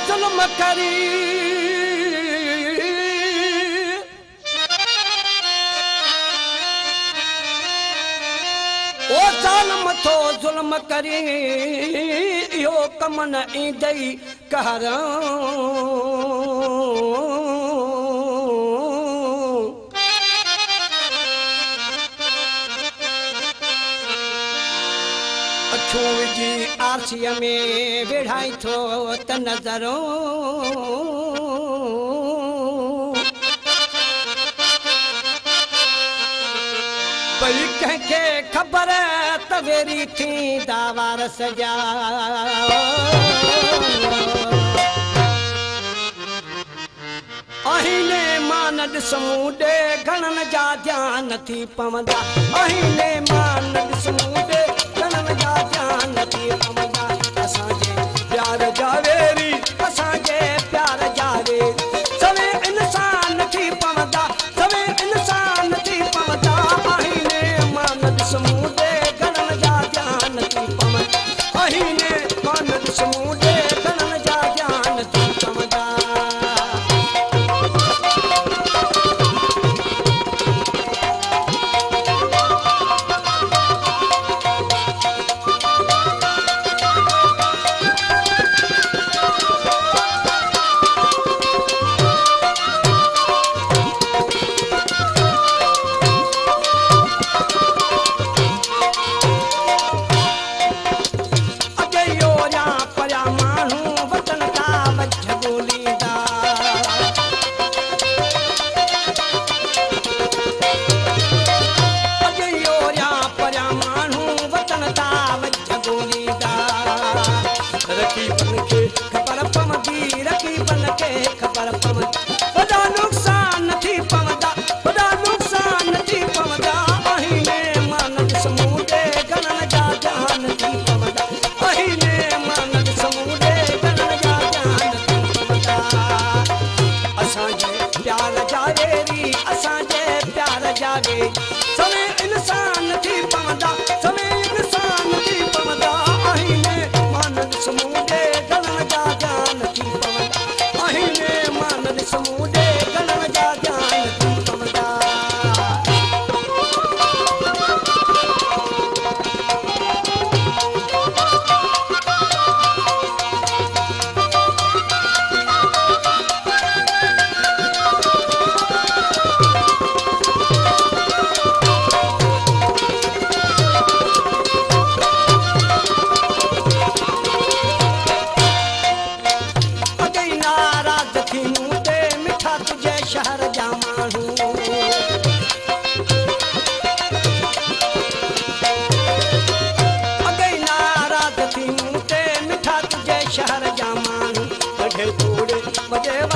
जुल्म करी ओ ज़ालिम थो जुल्म करी इहो कम न ईंदई कहर अखियूं विझी आरसीअ में वेढ़ाई थो त नज़रो भई कंहिंखे ख़बर त वेरी थींदा वारस जा अहिने मां न ॾिसूं ॾे घणनि जा ध्यान थी पवंदा अहिने मां न ॾिसूं ॾे घणनि जा ध्यान थी पवंदा असांजे प्यार जा वेरी असांजे प्यार जा वेरी सवे इंसान थी पवंदा सवे इंसान थी पवंदा अहिने मां न ॾिसूं ॾे घणनि जा ध्यान थी पवंदा अहिने मां न ॾिसूं ॾे घणनि जा ध्यान थी पवंदा सवे इंसान थी पवंदा सवे इंसान थी पवंदा अहिने मां न ॾिसूं ॾे घणनि जा ध्यान थी पवंदा अहिने मां न ॾिसूं ॾे घणनि जा ध्यान थी पवंदा शहर जा माण्हू अगई नाराज़ थी मूं ते मिठा तुंहिंजे शहर जा माण्हू कढे तोड़े वॾे